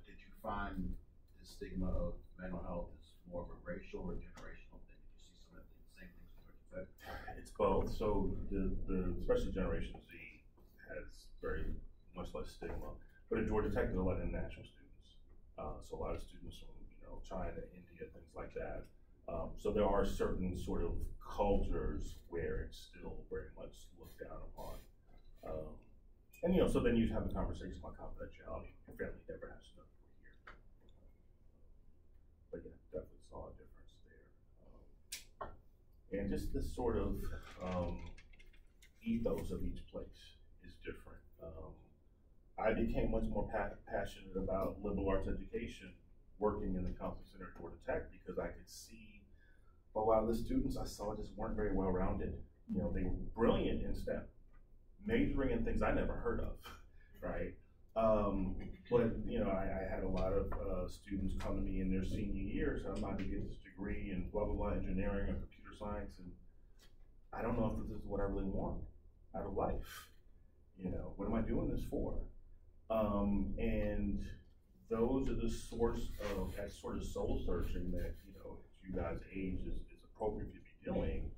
Did you find the stigma of mental health is more of a racial or generational thing? Did you see some of the same things at Georgia Tech? It's both. So the especially Generation Z has very much less stigma. But at Georgia Tech, there's a lot of international students. So a lot of students from China, India, things like that. So there are certain sort of cultures where it's still very much looked down upon. And so then you have a conversation about confidentiality. Your family never has to know we're here. But yeah, definitely saw a difference there. And just the sort of ethos of each place is different. I became much more passionate about liberal arts education working in the counseling center at Georgia Tech because I could see a lot of the students I saw just weren't very well rounded. They were brilliant in STEM, majoring in things I never heard of, right? But I had a lot of students come to me in their senior year, so I'm about to get this degree in blah blah blah engineering or computer science, and I don't know if this is what I really want out of life. What am I doing this for? And those are the sorts of that sort of soul searching that as you guys' age is appropriate to be doing.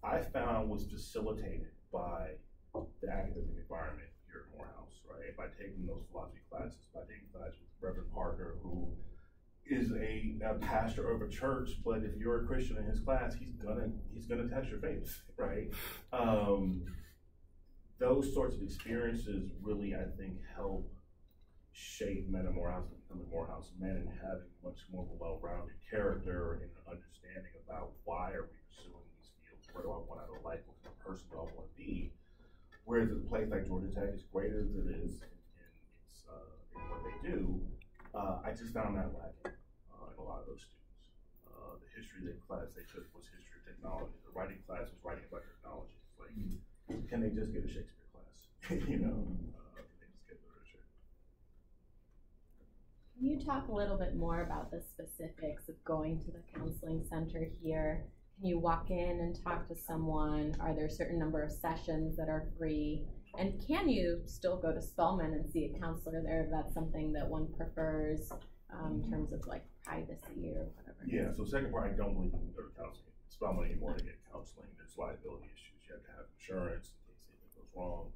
I found was facilitated by the academic environment here at Morehouse, right? By taking those philosophy classes, by taking classes with Reverend Parker, who is a pastor of a church, but if you're a Christian in his class, he's gonna test your faith, right? Those sorts of experiences really, I think, help shape men at Morehouse and becoming Morehouse men and having much more of a well-rounded character and an understanding about why are we pursuing these fields, what do I want out of life, what kind of person do I want to be. Whereas a place like Georgia Tech, as great as it is in what they do, I just found that lacking in a lot of those students. The history class they took was history of technology. The writing class was writing about technology. It's like, can they just get a Shakespeare class? Can they just get literature? Can you talk a little bit more about the specifics of going to the counseling center here? Can you walk in and talk to someone? Are there a certain number of sessions that are free? And can you still go to Spelman and see a counselor there if that's something that one prefers in terms of like privacy or whatever? Yeah, so second part, I don't believe you can go to counseling. Spelman anymore to get counseling. There's liability issues. You have to have insurance in case anything goes wrong.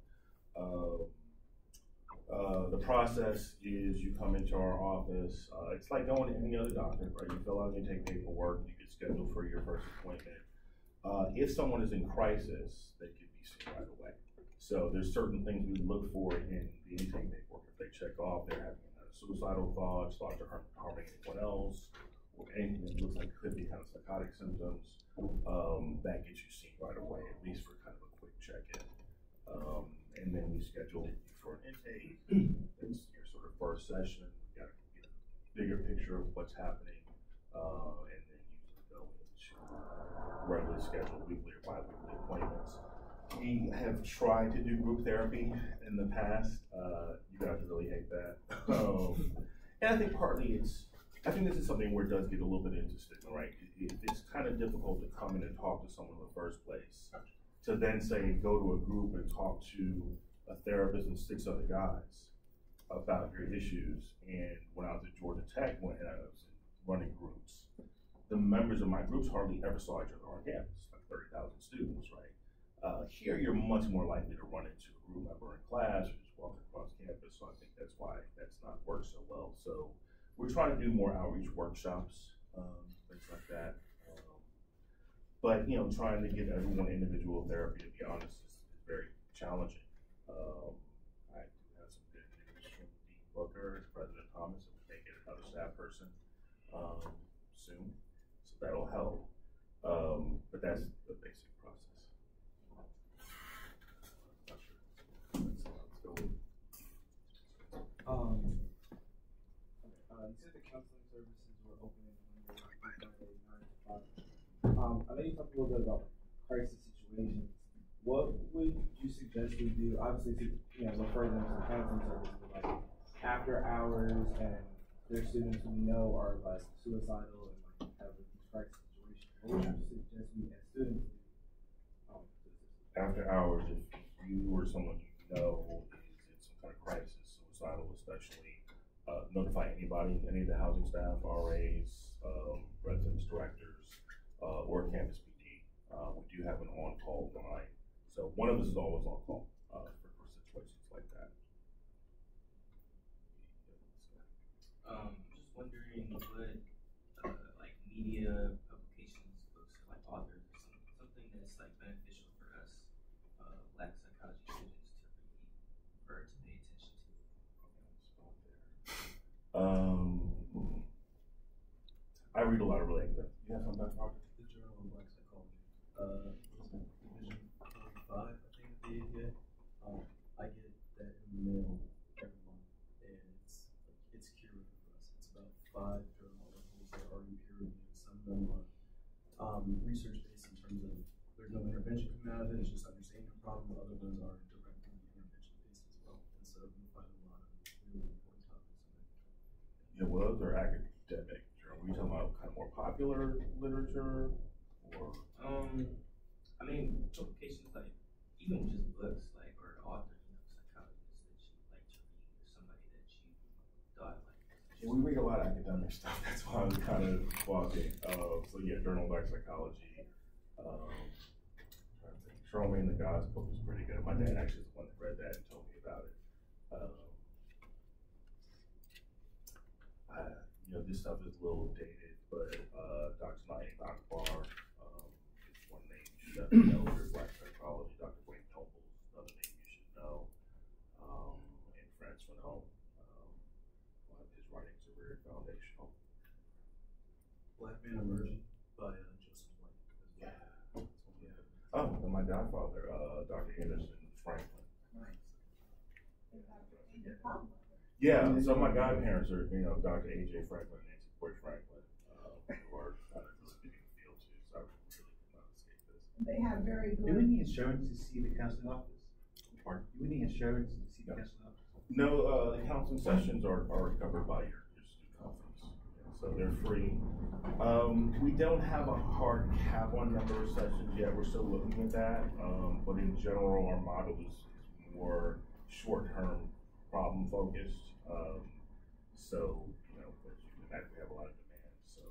The process is you come into our office. It's like going to any other doctor, right? You fill out and you take paperwork. You get scheduled for your first appointment. If someone is in crisis, they can be seen right away. So there's certain things we look for in the intake paperwork. If they check off they're having suicidal thoughts, thoughts of harming anyone else, or anything that looks like could be kind of psychotic symptoms, that gets you seen right away, at least for kind of a quick check-in. And then we schedule you for an intake. It's your sort of first session. We got to get a bigger picture of what's happening, and then usually go into regularly scheduled weekly or bi-weekly appointments. We have tried to do group therapy in the past. You guys really hate that. And I think partly I think this is something where it does get a little bit into stigma, right? It's kind of difficult to come in and talk to someone in the first place, to then say, go to a group and talk to a therapist and 6 other guys about your issues. And when I was at Georgia Tech, when I was running groups, the members of my groups hardly ever saw each other on campus, like 30,000 students, right? Here, you're much more likely to run into a group member in class or just walk across campus, so I think that's why that's not worked so well. So we're trying to do more outreach workshops, things like that. But trying to give everyone individual therapy, to be honest, is very challenging. I do have some good news from Dean Booker, President Thomas, and we may get another staff person soon, so that'll help. But that's the basic process. Not sure. Let's go. You said the counseling services were open Monday, Friday, 9 to 5. I know you talked a little bit about crisis situations. What would you suggest we do? Obviously, to refer them to the counseling services, but like after hours, and their students we know are like suicidal and like have these crisis situations. What would you suggest we as students do? After hours, if you or someone you know is in some kind of crisis, suicidal especially, notify anybody, any of the housing staff, RAs, residence directors, or campus PD. We do have an on-call line. So one of us is always on call for situations like that. Just wondering what like media publications, books, or like authors, something that's like beneficial for us Black psychology students to read read a lot of related stuff. You have something, Dr. The Journal of Black Psychology. Division 45, I think it is, yeah. I get that in the mail every month, and it's curated for us. It's about 5 journal articles that are already peer reviewed. Some of them are research based in terms of there's no intervention coming out of it, it's just understanding the problem. Other ones are directly intervention based as well. And so we find a lot of really important topics in there. Yeah, well, those are academic journals. Were you talking about kind of more popular literature, or? I mean, publications like, even just books, like, or authors, psychologists that you like to read, or somebody that you thought like. Yeah, we read a lot of academic stuff. That's why I was kind of walking. So yeah, Journal of Black Psychology. Charlemagne the God's book was pretty good. My dad actually is the one that read that and told me about it. This stuff is a little dated, but Dr. Naeem Akbar is one name you should know for Black psychology. Dr. Wayne Noble is another name you should know. And Franz Fanon. His writings are very foundational. Black Man Emerging by Joseph White. Yeah. Oh, and my godfather, Dr. Anderson Franklin. Nice. Yeah, so my godparents are, Dr. A.J. Franklin and Nancy Porch Franklin, who are kind of speaking the field too, so I really cannot escape this. They have very Do we good, need insurance to see the counseling office? Pardon? Do we need insurance to see the counseling office? No, the counseling sessions are covered by your student conference, so they're free. We don't have a hard cap on number of sessions yet, we're still looking at that, but in general, our model is more short-term problem focused. So, as you can imagine, we have a lot of demand. So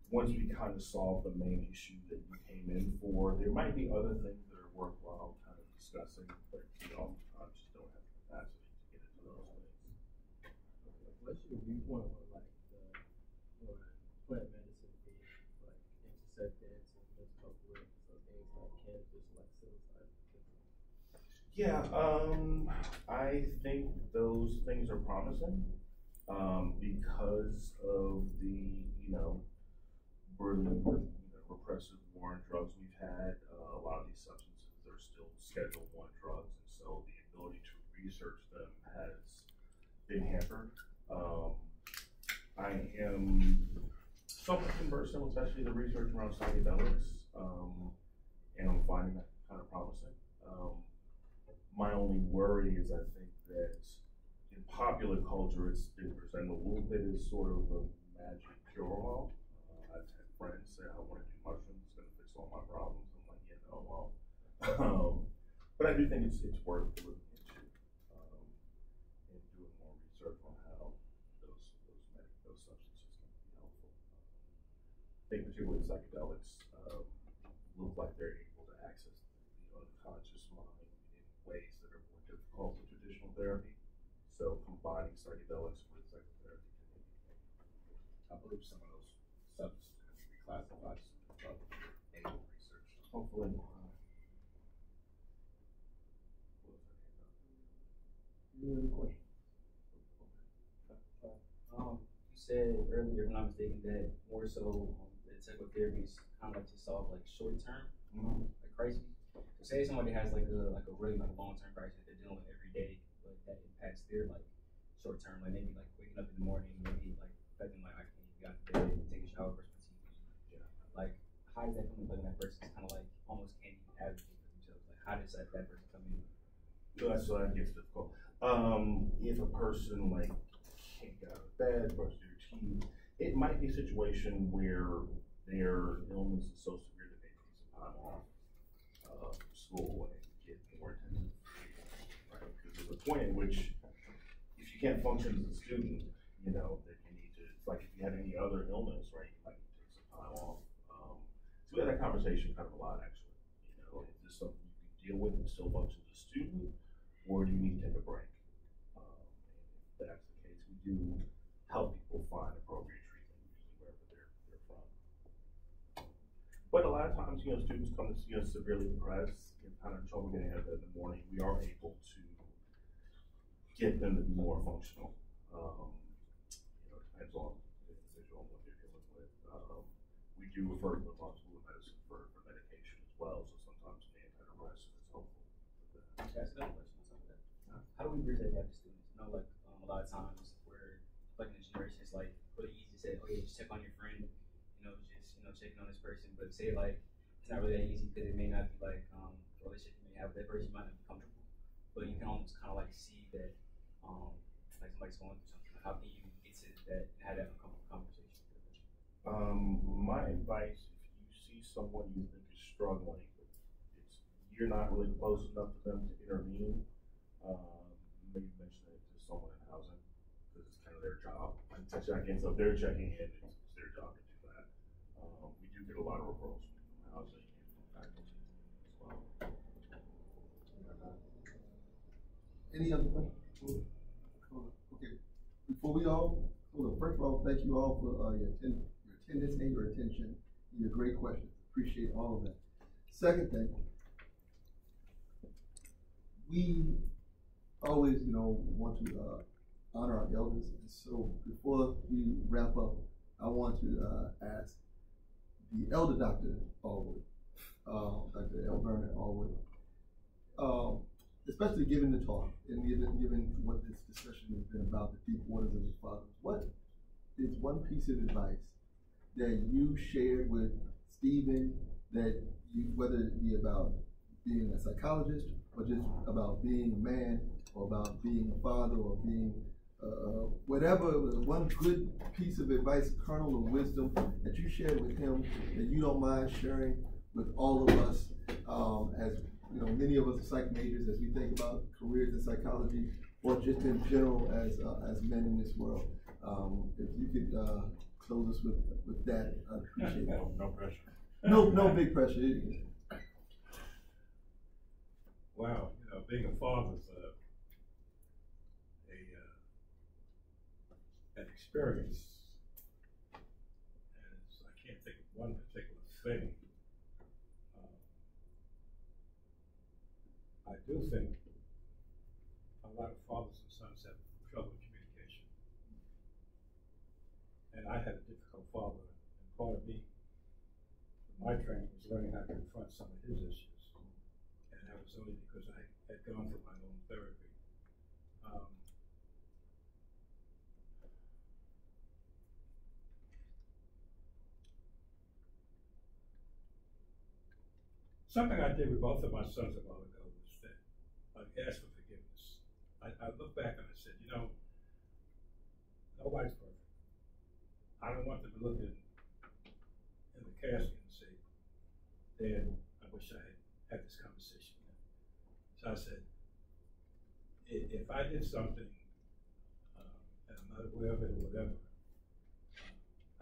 once we kind of solve the main issue that you came in for, there might be other things that are worthwhile kind of discussing, but I just don't have the capacity to get into those things. What's your viewpoint on like plant medicine being like intersectants and mental health risks, so things like cannabis, like psilocybin? Yeah, I think those things are promising because of the, really repressive war on drugs we've had. A lot of these substances are still Schedule I drugs, and so the ability to research them has been hampered. I am somewhat conversant with especially the research around psychedelics, and I'm finding that kind of promising. My only worry is I think that in popular culture it's been presented a little bit as sort of a magic cure-all. I've had friends say, I want to do mushrooms, it's going to fix all my problems. I'm like, yeah, no, well. But I do think it's worth looking into and doing more research on how those substances can be helpful. I think particularly psychedelics look like they're able to access the unconscious mind ways that are more difficult with traditional therapy. So combining psychedelics with psychotherapy can be I believe some of those substances can be reclassified as any research. hopefully. Any other questions? You said earlier, if I'm not mistaken, that more so that psychotherapy is kind of like to solve like short-term like crises. So say somebody has like a really like long-term crisis they're dealing with every day, but that impacts their like short-term, like maybe like waking up in the morning, maybe like affecting like I can't get out of bed, take a shower, brush my teeth. Yeah. Like how does that come into play when that person's kind of like almost can't even advocate for themselves? Like how does that person come in? So that gets difficult. If a person like can't get out of bed, brush their teeth, it might be a situation where their illness is so severe that they need some time off from school and get more intensive treatment, right? Because there's a point in which if you can't function as a student, that you need to, it's like if you had any other illness, right, you might need to take some time off. So we had that conversation kind of a lot actually. Is this something you can deal with and still function as a student, or do you need to take a break? If that's the case, we do help people find appropriate treatment, usually wherever they're from. But a lot of times, students come to see us severely depressed and kind of trouble getting out of bed in the morning. We are able to get them to be more functional. Depends on the individual and what they're dealing with. do refer to the law school of medicine for medication as well, so sometimes antidepressant is helpful. Can I ask another question on something? How do we bridge that gap to students? You know, like a lot of times we're like in the generation, it's like really easy to say, oh yeah, just check on your friend, checking on this person, but say like it's not really that easy because it may not be like the relationship you may have with that person might not be comfortable, but you can almost kind of like see that like somebody's going through something. How can you get to that and have that uncomfortable conversation? My advice, if you see someone you think is struggling, you're not really close enough to them to intervene, maybe mention it to someone in housing, because it's kind of their job to check in. So if they're checking in, it's their job to do that. We do get a lot of referrals from housing and from faculty as well. Any other questions? Okay. Before we all, first of all, thank you all for your attendance and your attention and your great questions. Appreciate all of that. Second thing, we always, want to honor our elders. And so before we wrap up, I want to ask the elder Dr. Allwood, Dr. Vernon Allwood, especially given the talk and given what this discussion has been about, the deep waters of his fathers, what is one piece of advice that you shared with Stephen that you, whether it be about being a psychologist or just about being a man or about being a father or being whatever, one good piece of advice, kernel of wisdom that you shared with him that you don't mind sharing with all of us, as many of us are psych majors, as we think about careers in psychology, or just in general as men in this world. If you could close us with that, I'd appreciate it. No pressure. No big pressure. Wow, being a father is an experience, and I can't think of one particular thing. I do think a lot of fathers and sons have trouble with communication, and I had a difficult father, and part of me, my training was learning how to confront some of his issues, and that was only because I had gone through my own therapy. Something I did with both of my sons a while ago was that I asked for forgiveness. I looked back and I said, nobody's perfect. I don't want them to look in the casket and say, Dad, I wish I had this conversation with him. So I said, if I did something and I'm not aware of it or whatever,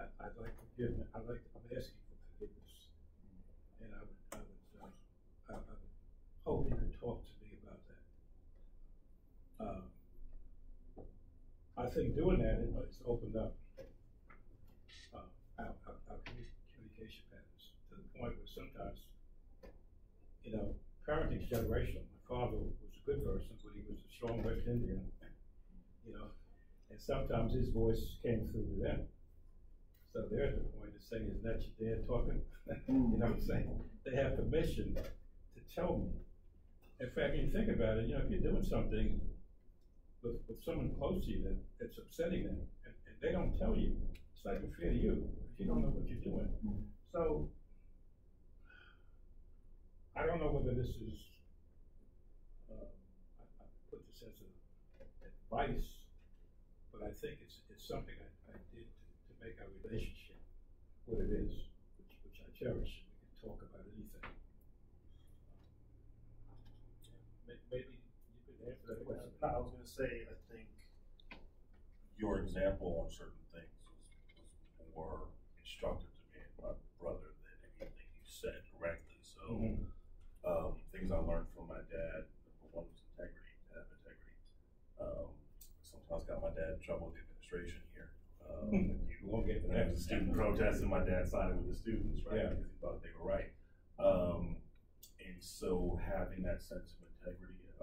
I'd like forgiveness. I'm asking for forgiveness, and I would hope you could talk to me about that. I think doing that it's opened up our communication patterns to the point where sometimes, parenting's generational. My father was a good person, but he was a strong West Indian, and sometimes his voice came through to them. So they're at the point of saying, "Is that your dad talking?" You know what I'm saying? They have permission to tell me. In fact, you think about it, if you're doing something with someone close to you that's upsetting them, and they don't tell you, it's not even fair to you if you don't know what you're doing. So I don't know whether this is, I put this as advice, but I think it's something I did to make our relationship what it is, which I cherish. We can talk about anything. Maybe you could answer that question. I was going to say, I think your example on certain things was more instructive to me and my brother than anything you said directly. So, things I learned from my dad, number one was integrity, to have integrity. Sometimes got my dad in trouble with the administration here. There was a student protest and my dad sided with the students, right? Because he thought they were right. And so having that sense of integrity was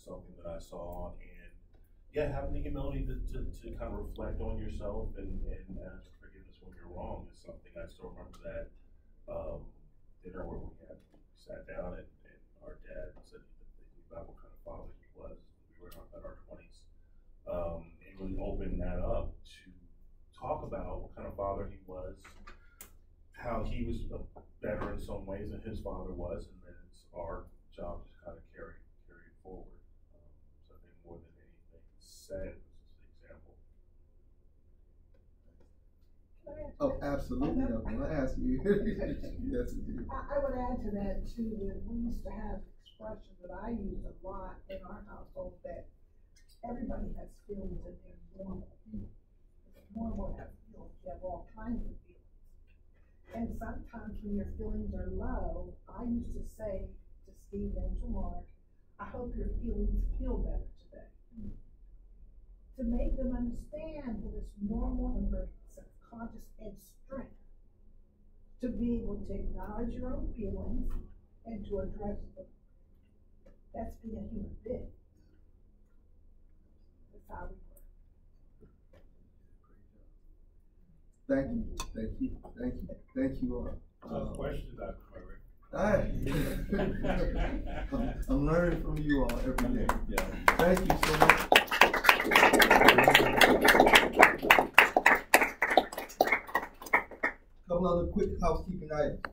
something that I saw, and having the humility to kind of reflect on yourself and ask for forgiveness when you're you're wrong is something. I still remember that dinner where we sat down and our dad said about what kind of father he was. We were in our 20s. And really opened that up to talk about what kind of father he was, how he was better in some ways than his father was, and then it's our job to kind of carry it forward. So I think more than anything said was just an example. Oh, absolutely. I'm going to ask you. Yes, indeed. I would add to that too, that we used to have expressions that I use a lot in our household, that everybody has feelings and they're normal. It's normal to have feelings. You have all kinds of feelings. And sometimes when your feelings are low, I used to say to Steve and to Mark, I hope your feelings feel better today. To make them understand that it's normal and very self-conscious and strength to be able to acknowledge your own feelings and to address them. That's being a human being. That's how we work. Thank you all. Tough question, Dr. Murray. I'm learning from you all every day. Yeah. Thank you so much. Couple other quick housekeeping items.